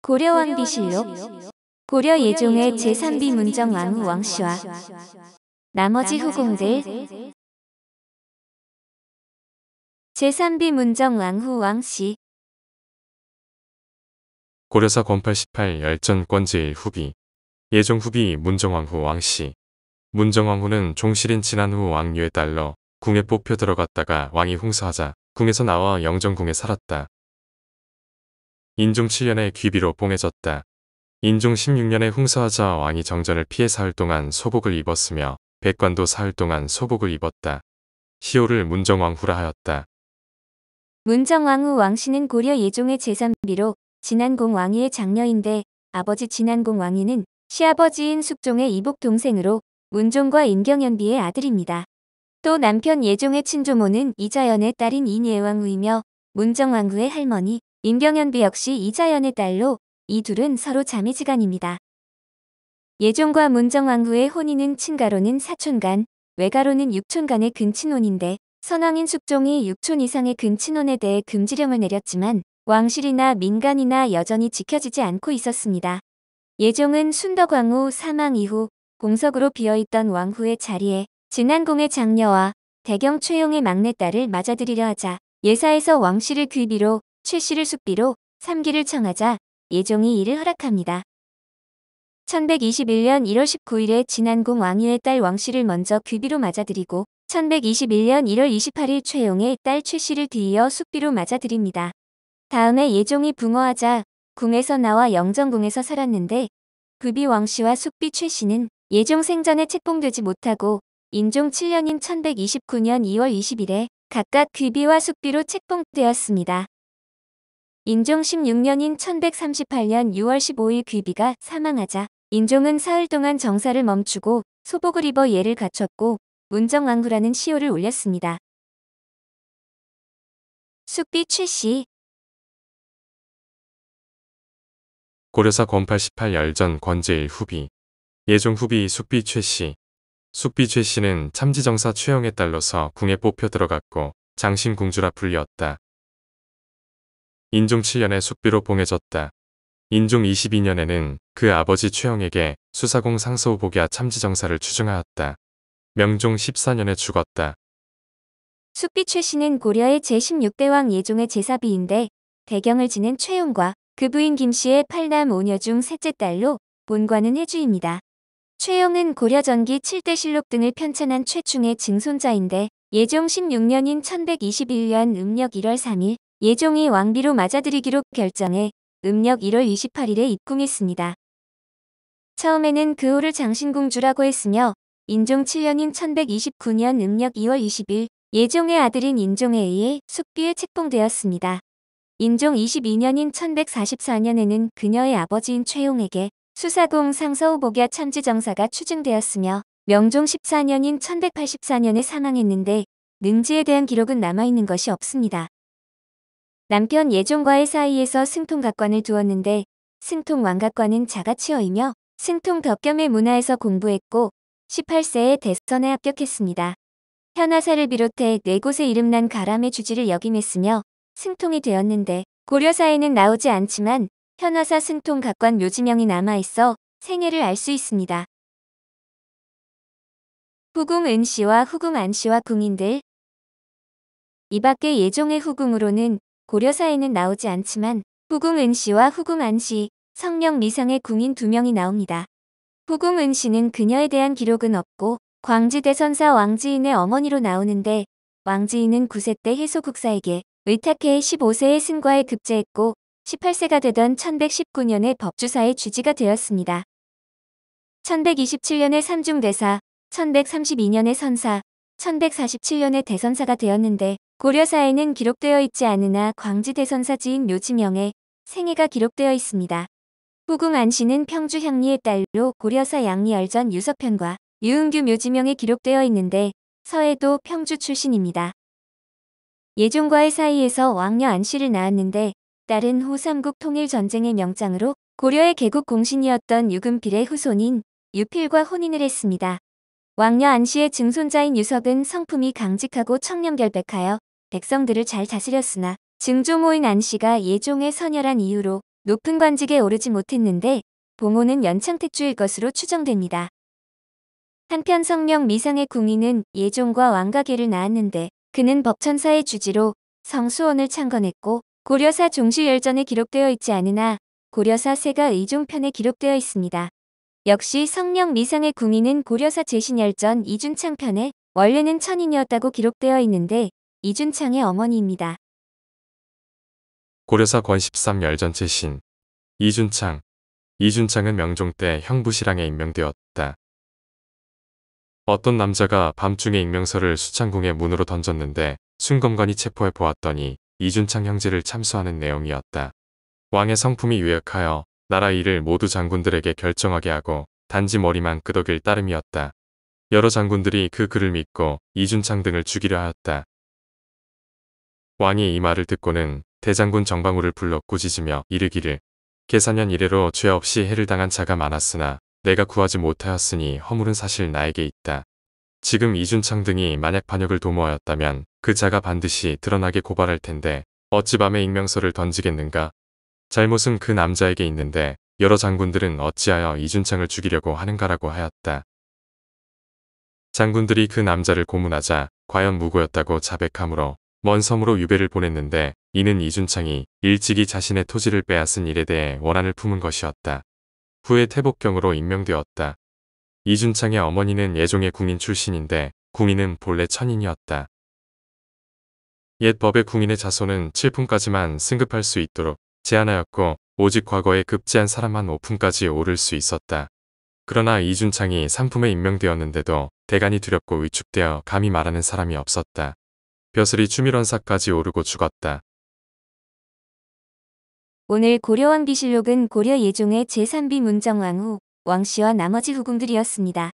고려왕비실록 고려 예종의 제3비 문정왕후 왕씨와 나머지 후궁들. 제3비 문정왕후 왕씨. 고려사 권팔 18 열전 권제1 후비 예종 후비 문정왕후 왕씨. 문정왕후는 종실인 진안후 왕유의 딸로 궁에 뽑혀 들어갔다가 왕이 홍사하자 궁에서 나와 영정궁에 살았다. 인종 7년에 귀비로 봉해졌다. 인종 16년에 홍사하자 왕이 정전을 피해 사흘 동안 소복을 입었으며 백관도 사흘 동안 소복을 입었다. 시호를 문정왕후라 하였다. 문정왕후 왕씨는 고려 예종의 제3비로 진안공 왕위의 장녀인데 아버지 진안공 왕위는 시아버지인 숙종의 이복 동생으로 문종과 임경연비의 아들입니다. 또 남편 예종의 친조모는 이자연의 딸인 인예왕후이며 문정왕후의 할머니 임경연비 역시 이자연의 딸로 이 둘은 서로 자매지간입니다. 예종과 문정왕후의 혼인은 친가로는 사촌간, 외가로는 육촌간의 근친혼인데 선왕인 숙종이 육촌 이상의 근친혼에 대해 금지령을 내렸지만 왕실이나 민간이나 여전히 지켜지지 않고 있었습니다. 예종은 순덕왕후 사망 이후 공석으로 비어있던 왕후의 자리에 진안공의 장녀와 대경 최용의 막내딸을 맞아들이려 하자 예사에서 왕씨를 귀비로 최씨를 숙비로 3기를 청하자 예종이 이를 허락합니다. 1121년 1월 19일에 진안공 왕유의 딸 왕씨를 먼저 귀비로 맞아들이고 1121년 1월 28일 최용의 딸 최씨를 뒤이어 숙비로 맞아들입니다. 다음에 예종이 붕어하자 궁에서 나와 영정궁에서 살았는데 귀비 왕씨와 숙비 최씨는 예종 생전에 책봉되지 못하고 인종 7년인 1129년 2월 20일에 각각 귀비와 숙비로 책봉되었습니다. 인종 16년인 1138년 6월 15일 귀비가 사망하자 인종은 사흘 동안 정사를 멈추고 소복을 입어 예를 갖췄고 문정왕후라는 시호를 올렸습니다. 숙비 최씨. 고려사 권팔 18 열전 권제1 후비 예종 후비 숙비 최씨. 숙비 최씨는 참지정사 최영의 딸로서 궁에 뽑혀 들어갔고 장신궁주라 불렸다. 인종 7년에 숙비로 봉해졌다. 인종 22년에는 그 아버지 최영에게 수사공 상서우 복야 참지정사를 추증하였다. 명종 14년에 죽었다. 숙비 최씨는 고려의 제16대 왕 예종의 제사비인데 대경을 지낸 최용과 그 부인 김씨의 8남 5녀 중 셋째 딸로 본관은 해주입니다. 최용은 고려 전기 7대 실록 등을 편찬한 최충의 증손자인데 예종 16년인 1121년 음력 1월 3일 예종이 왕비로 맞아들이기로 결정해 음력 1월 28일에 입궁했습니다. 처음에는 그 호를 장신궁주라고 했으며 인종 7년인 1129년 음력 2월 20일 예종의 아들인 인종에 의해 숙비에 책봉되었습니다. 인종 22년인 1144년에는 그녀의 아버지인 최용에게 수사공 상서우 복야 참지정사가 추증되었으며 명종 14년인 1184년에 사망했는데 능지에 대한 기록은 남아있는 것이 없습니다. 남편 예종과의 사이에서 승통각관을 두었는데 승통왕각관은 자가치어이며 승통덕겸의 문화에서 공부했고 18세에 대선에 합격했습니다. 현하사를 비롯해 4곳에 이름난 가람의 주지를 역임했으며 승통이 되었는데 고려사에는 나오지 않지만 현하사 승통각관 묘지명이 남아있어 생애를 알 수 있습니다. 후궁 은씨와 후궁 안씨와 궁인들. 이 밖에 예종의 후궁으로는 고려사에는 나오지 않지만 후궁 은씨와 후궁 안씨, 성령 미상의 궁인 2명이 나옵니다. 후궁 은씨는 그녀에 대한 기록은 없고 광지대선사 왕지인의 어머니로 나오는데 왕지인은 9세 때 해소국사에게 의탁해 15세에 승과에 급제했고 18세가 되던 1119년에 법주사의 주지가 되었습니다. 1127년에 삼중대사, 1132년에 선사, 1147년에 대선사가 되었는데 고려사에는 기록되어 있지 않으나 광지대선사 지인 묘지명에 생애가 기록되어 있습니다. 후궁 안씨는 평주 향리의 딸로 고려사 양리열전 유서편과 유은규 묘지명에 기록되어 있는데 서해도 평주 출신입니다. 예종과의 사이에서 왕녀 안씨를 낳았는데 딸은 호삼국 통일전쟁의 명장으로 고려의 개국 공신이었던 유금필의 후손인 유필과 혼인을 했습니다. 왕녀 안씨의 증손자인 유석은 성품이 강직하고 청렴결백하여 백성들을 잘 다스렸으나 증조모인 안씨가 예종의 선열한 이유로 높은 관직에 오르지 못했는데 봉호는 연창택주일 것으로 추정됩니다. 한편 성명 미상의 궁이는 예종과 왕가계를 낳았는데 그는 법천사의 주지로 성수원을 창건했고 고려사 종실열전에 기록되어 있지 않으나 고려사 세가 의종편에 기록되어 있습니다. 역시 성령 미상의 궁이는 고려사 제신열전 이준창편에 원래는 천인이었다고 기록되어 있는데 이준창의 어머니입니다. 고려사 권13 열전체 신 이준창. 이준창은 명종 때 형부시랑에 임명되었다. 어떤 남자가 밤중에 익명서를 수창궁의 문으로 던졌는데 순검관이 체포해 보았더니 이준창 형제를 참수하는 내용이었다. 왕의 성품이 유약하여 나라 일을 모두 장군들에게 결정하게 하고 단지 머리만 끄덕일 따름이었다. 여러 장군들이 그 글을 믿고 이준창 등을 죽이려 하였다. 왕이 이 말을 듣고는 대장군 정방우를 불러 꾸짖으며 이르기를 계사년 이래로 죄 없이 해를 당한 자가 많았으나 내가 구하지 못하였으니 허물은 사실 나에게 있다. 지금 이준창 등이 만약 반역을 도모하였다면 그 자가 반드시 드러나게 고발할 텐데 어찌 밤에 익명서를 던지겠는가? 잘못은 그 남자에게 있는데 여러 장군들은 어찌하여 이준창을 죽이려고 하는가라고 하였다. 장군들이 그 남자를 고문하자 과연 무고였다고 자백하므로 먼 섬으로 유배를 보냈는데 이는 이준창이 일찍이 자신의 토지를 빼앗은 일에 대해 원한을 품은 것이었다. 후에 태복경으로 임명되었다. 이준창의 어머니는 예종의 궁인 출신인데 궁인은 본래 천인이었다. 옛 법의 궁인의 자손은 7품까지만 승급할 수 있도록 제한하였고 오직 과거에 급제한 사람만 5품까지 오를 수 있었다. 그러나 이준창이 3품에 임명되었는데도 대간이 두렵고 위축되어 감히 말하는 사람이 없었다. 벼슬이 추밀원사까지 오르고 죽었다. 오늘 고려왕비실록은 고려 예종의 제3비 문정왕후 왕씨와 나머지 후궁들이었습니다.